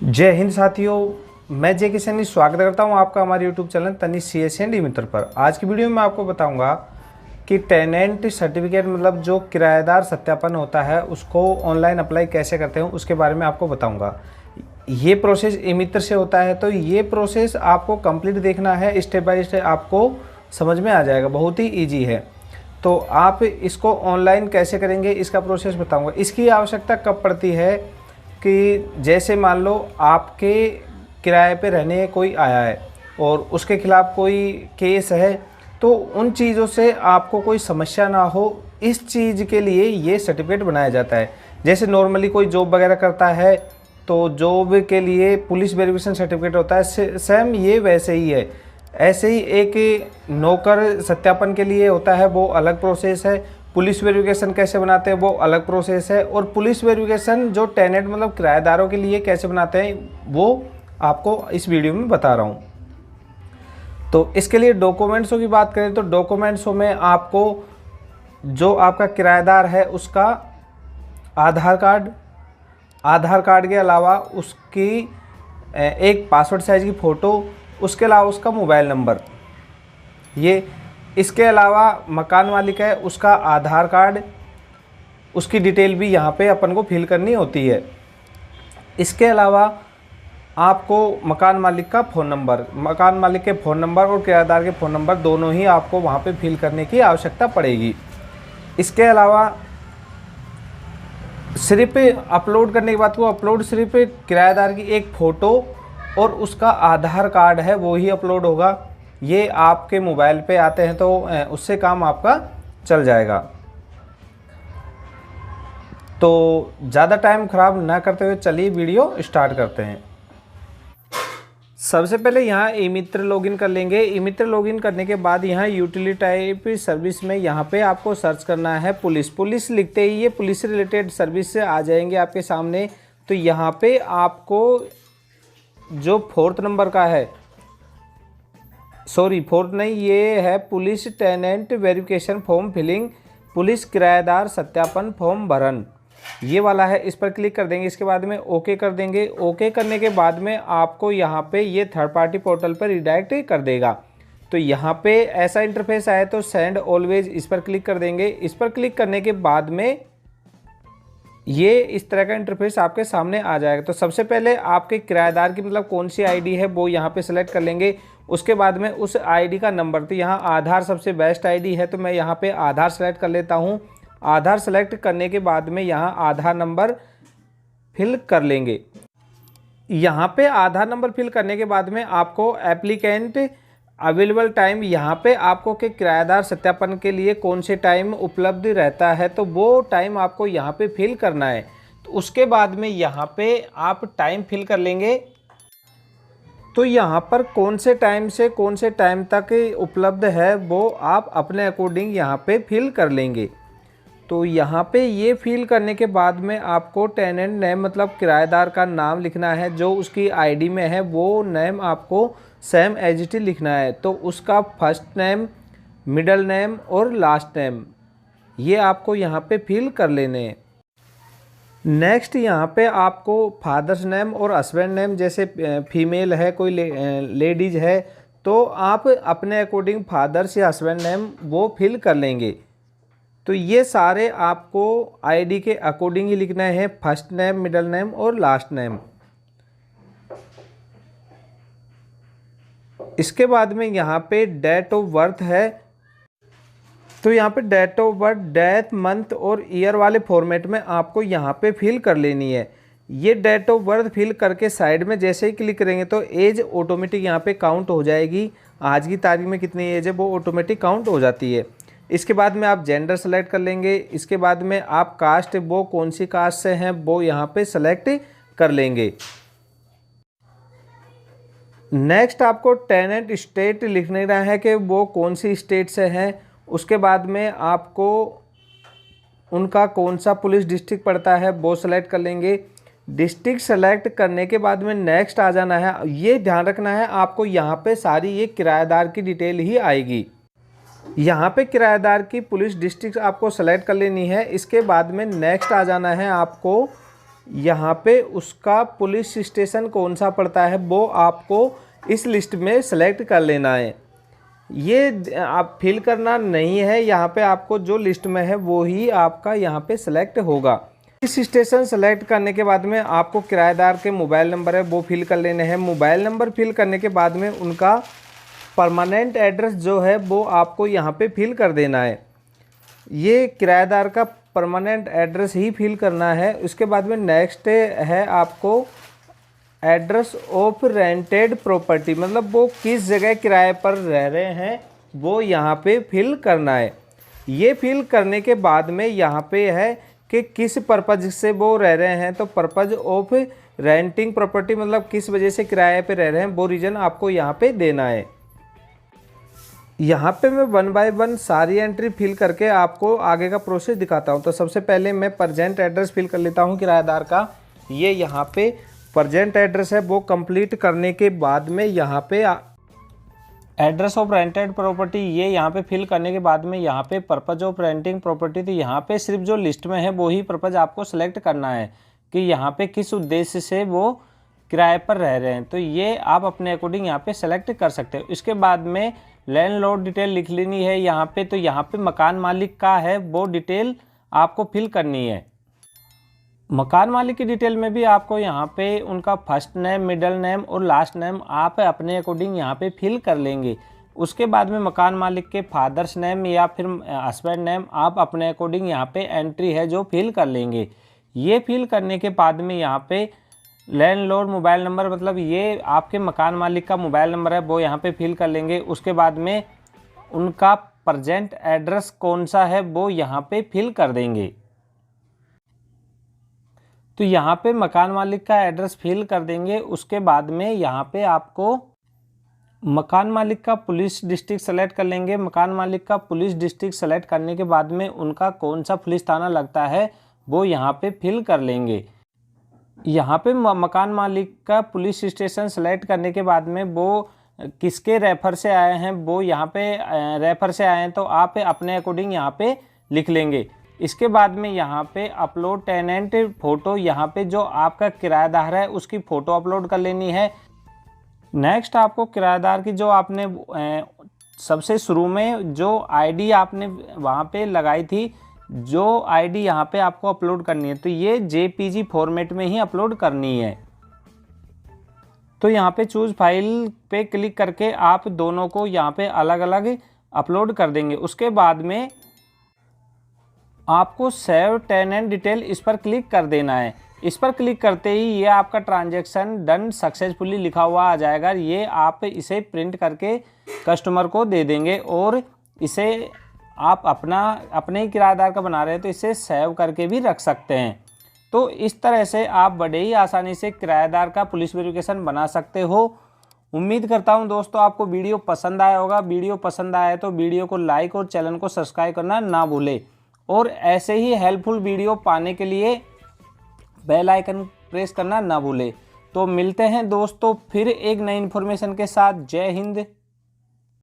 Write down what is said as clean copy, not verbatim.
जय हिंद साथियों, मैं जय किशन स्वागत करता हूं आपका हमारे YouTube channel Tanish CS and Mitra पर। आज की वीडियो में मैं आपको बताऊंगा कि टेनेंट सर्टिफिकेट मतलब जो किराएदार सत्यापन होता है उसको ऑनलाइन अप्लाई कैसे करते हैं, उसके बारे में आपको बताऊंगा। ये प्रोसेस ई मित्र से होता है, तो ये प्रोसेस आपको कंप्लीट देखना है, स्टेप बाय स्टेप आपको समझ में आ जाएगा, बहुत ही ईजी है। तो आप इसको ऑनलाइन कैसे करेंगे इसका प्रोसेस बताऊँगा। इसकी आवश्यकता कब पड़ती है कि जैसे मान लो आपके किराए पे रहने कोई आया है और उसके खिलाफ़ कोई केस है, तो उन चीज़ों से आपको कोई समस्या ना हो, इस चीज़ के लिए ये सर्टिफिकेट बनाया जाता है। जैसे नॉर्मली कोई जॉब वगैरह करता है तो जॉब के लिए पुलिस वेरिफिकेशन सर्टिफिकेट होता है, सेम ये वैसे ही है। ऐसे ही एक नौकर सत्यापन के लिए होता है, वो अलग प्रोसेस है। पुलिस वेरिफिकेशन कैसे बनाते हैं वो अलग प्रोसेस है। और पुलिस वेरिफिकेशन जो टेनेंट मतलब किराएदारों के लिए कैसे बनाते हैं वो आपको इस वीडियो में बता रहा हूँ। तो इसके लिए डॉक्यूमेंट्सों की बात करें तो डॉक्यूमेंट्सों में आपको जो आपका किराएदार है उसका आधार कार्ड के अलावा उसकी एक पासपोर्ट साइज़ की फ़ोटो, उसके अलावा उसका मोबाइल नंबर, ये इसके अलावा मकान मालिक है उसका आधार कार्ड, उसकी डिटेल भी यहाँ पे अपन को फिल करनी होती है। इसके अलावा आपको मकान मालिक का फ़ोन नंबर, मकान मालिक के फ़ोन नंबर और किराएदार के फ़ोन नंबर दोनों ही आपको वहाँ पे फिल करने की आवश्यकता पड़ेगी। इसके अलावा सिर्फ अपलोड करने के बाद वो अपलोड सिर्फ किराएदार की एक फ़ोटो और उसका आधार कार्ड है वो ही अपलोड होगा। ये आपके मोबाइल पे आते हैं तो उससे काम आपका चल जाएगा। तो ज़्यादा टाइम ख़राब ना करते हुए चलिए वीडियो स्टार्ट करते हैं। सबसे पहले यहाँ ई मित्र लॉगिन कर लेंगे। ई मित्र लॉगिन करने के बाद यहाँ यूटिलिटी टाइप सर्विस में यहाँ पे आपको सर्च करना है पुलिस लिखते ही ये पुलिस से रिलेटेड सर्विस से आ जाएंगे आपके सामने। तो यहाँ पे आपको जो 4th नंबर का है, सॉरी 4th नहीं, ये है police tenant verification form filling, police किराएदार सत्यापन फॉर्म भरन, ये वाला है। इस पर क्लिक कर देंगे। इसके बाद में ओके कर देंगे। ओके करने के बाद में आपको यहाँ पे ये थर्ड पार्टी पोर्टल पर रिडायरेक्ट कर देगा। तो यहाँ पे ऐसा इंटरफेस आया तो सेंड ऑलवेज, इस पर क्लिक कर देंगे। इस पर क्लिक करने के बाद में ये इस तरह का इंटरफेस आपके सामने आ जाएगा। तो सबसे पहले आपके किराएदार की मतलब कौन सी आईडी है वो यहाँ पे सेलेक्ट कर लेंगे। उसके बाद में उस आईडी का नंबर, तो यहाँ आधार सबसे बेस्ट आईडी है, तो मैं यहाँ पे आधार सेलेक्ट कर लेता हूँ। आधार सेलेक्ट करने के बाद में यहाँ आधार नंबर फिल कर लेंगे। यहाँ पे आधार नंबर फिल करने के बाद में आपको एप्लीकेंट अवेलेबल टाइम, यहाँ पे आपको के किराएदार सत्यापन के लिए कौन से टाइम उपलब्ध रहता है तो वो टाइम आपको यहाँ पे फिल करना है। तो उसके बाद में यहाँ पे आप टाइम फिल कर लेंगे। तो यहाँ पर कौन से टाइम से कौन से टाइम तक उपलब्ध है वो आप अपने अकॉर्डिंग यहाँ पे फिल कर लेंगे। तो यहाँ पे ये फिल करने के बाद में आपको टेनेंट नेम मतलब किराएदार का नाम लिखना है, जो उसकी आईडी में है वो नेम आपको सेम एज इट इज लिखना है। तो उसका फर्स्ट नेम, मिडल नेम और लास्ट नेम ये आपको यहाँ पे फिल कर लेने हैं। नेक्स्ट यहाँ पे आपको फादर्स नेम और हस्बैंड नेम, जैसे फीमेल है कोई लेडीज है तो आप अपने अकॉर्डिंग फादर्स या हस्बैंड नेम वो फिल कर लेंगे। तो ये सारे आपको आईडी के अकॉर्डिंग ही लिखना है, फर्स्ट नेम, मिडल नेम और लास्ट नेम। इसके बाद में यहाँ पे डेट ऑफ बर्थ है, तो यहाँ पे date of birth date, month और ईयर वाले फॉर्मेट में आपको यहाँ पे फिल कर लेनी है। ये डेट ऑफ बर्थ फिल करके साइड में जैसे ही क्लिक करेंगे तो एज ऑटोमेटिक यहाँ पे काउंट हो जाएगी। आज की तारीख में कितनी एज है वो ऑटोमेटिक काउंट हो जाती है। इसके बाद में आप जेंडर सेलेक्ट कर लेंगे। इसके बाद में आप कास्ट, वो कौन सी कास्ट से हैं वो यहाँ पे सेलेक्ट कर लेंगे। नेक्स्ट आपको टेनेंट स्टेट लिखना है कि वो कौन सी स्टेट से हैं। उसके बाद में आपको उनका कौन सा पुलिस डिस्ट्रिक्ट पड़ता है वो सेलेक्ट कर लेंगे। डिस्ट्रिक्ट सेलेक्ट करने के बाद में नेक्स्ट आ जाना है। ये ध्यान रखना है आपको यहाँ पे सारी ये किराएदार की डिटेल ही आएगी। यहाँ पे किराएदार की पुलिस डिस्ट्रिक्ट आपको सेलेक्ट कर लेनी है। इसके बाद में नेक्स्ट आ जाना है आपको यहाँ पे उसका पुलिस स्टेशन कौन सा पड़ता है वो आपको इस लिस्ट में सेलेक्ट कर लेना है। ये आप फिल करना नहीं है, यहाँ पे आपको जो लिस्ट में है वो ही आपका यहाँ पे सेलेक्ट होगा। इस स्टेशन सेलेक्ट करने के बाद में आपको किराएदार के मोबाइल नंबर है वो फिल कर लेने हैं। मोबाइल नंबर फिल करने के बाद में उनका परमानेंट एड्रेस जो है वो आपको यहाँ पे फिल कर देना है। ये किराएदार का परमानेंट एड्रेस ही फिल करना है। उसके बाद में नेक्स्ट है आपको एड्रेस ऑफ रेंटेड प्रॉपर्टी, मतलब वो किस जगह किराए पर रह रहे हैं वो यहाँ पे फिल करना है। ये फिल करने के बाद में यहाँ पे है कि किस पर्पज़ से वो रह रहे हैं, तो पर्पज़ ऑफ रेंटिंग प्रॉपर्टी, मतलब किस वजह से किराए पे रह रहे हैं वो रीज़न आपको यहाँ पे देना है। यहाँ पे मैं 1 बाय 1 सारी एंट्री फिल करके आपको आगे का प्रोसेस दिखाता हूँ। तो सबसे पहले मैं प्रेजेंट एड्रेस फिल कर लेता हूँ किराएदार का। ये यहाँ पे प्रेजेंट एड्रेस है, वो कंप्लीट करने के बाद में यहाँ पे एड्रेस ऑफ रेंटेड प्रॉपर्टी ये यहाँ पे फिल करने के बाद में यहाँ पे पर्पज ऑफ रेंटिंग प्रॉपर्टी, तो यहाँ पे सिर्फ जो लिस्ट में है वो ही पर्पज आपको सेलेक्ट करना है कि यहाँ पे किस उद्देश्य से वो किराए पर रह रहे हैं। तो ये आप अपने अकॉर्डिंग यहाँ पे सेलेक्ट कर सकते हो। इसके बाद में लैंडलॉर्ड डिटेल लिख लेनी है यहाँ पे। तो यहाँ पे मकान मालिक का है वो डिटेल आपको फिल करनी है। मकान मालिक की डिटेल में भी आपको यहाँ पे उनका फर्स्ट नेम, मिडिल नेम और लास्ट नेम आप अपने अकॉर्डिंग यहाँ पे फिल कर लेंगे। उसके बाद में मकान मालिक के फादर्स नेम या फिर हस्बैंड नेम आप अपने अकॉर्डिंग यहाँ पे एंट्री है जो फिल कर लेंगे। ये फिल करने के बाद में यहाँ पे लैंडलॉर्ड मोबाइल नंबर, मतलब ये आपके मकान मालिक का मोबाइल नंबर है वो यहाँ पे फिल कर लेंगे। उसके बाद में उनका प्रेजेंट एड्रेस कौन सा है वो यहाँ पे फिल कर देंगे। तो यहाँ पे मकान मालिक का एड्रेस फिल कर देंगे। उसके बाद में यहाँ पे आपको मकान मालिक का पुलिस डिस्ट्रिक्ट सेलेक्ट कर लेंगे। मकान मालिक का पुलिस डिस्ट्रिक्ट सेलेक्ट करने के बाद में उनका कौन सा पुलिस थाना लगता है वो यहाँ पे फिल कर लेंगे। यहाँ पे मकान मालिक का पुलिस स्टेशन सेलेक्ट करने के बाद में वो किसके रेफर से आए हैं वो यहाँ पे रेफर से आए हैं तो आप अपने अकॉर्डिंग यहाँ पे लिख लेंगे। इसके बाद में यहाँ पे अपलोड टेनेंट फ़ोटो, यहाँ पे जो आपका किराएदार है उसकी फ़ोटो अपलोड कर लेनी है। नेक्स्ट आपको किराएदार की जो आपने सबसे शुरू में जो आईडी आपने वहाँ पे लगाई थी, जो आईडी यहाँ पे आपको अपलोड करनी है, तो ये जेपीजी फॉर्मेट में ही अपलोड करनी है। तो यहाँ पे चूज़ फाइल पे क्लिक करके आप दोनों को यहाँ पे अलग अलग अपलोड कर देंगे। उसके बाद में आपको सेव टेनेंट डिटेल इस पर क्लिक कर देना है। इस पर क्लिक करते ही ये आपका ट्रांजैक्शन डन सक्सेसफुली लिखा हुआ आ जाएगा। ये आप इसे प्रिंट करके कस्टमर को दे देंगे और इसे आप अपने ही किराएदार का बना रहे हैं तो इसे सेव करके भी रख सकते हैं। तो इस तरह से आप बड़े ही आसानी से किराएदार का पुलिस वेरिफिकेशन बना सकते हो। उम्मीद करता हूं दोस्तों आपको वीडियो पसंद आया होगा। वीडियो पसंद आया तो वीडियो को लाइक और चैनल को सब्सक्राइब करना ना भूले और ऐसे ही हेल्पफुल वीडियो पाने के लिए बेल आइकन प्रेस करना ना भूले। तो मिलते हैं दोस्तों फिर एक नई इन्फॉर्मेशन के साथ। जय हिंद।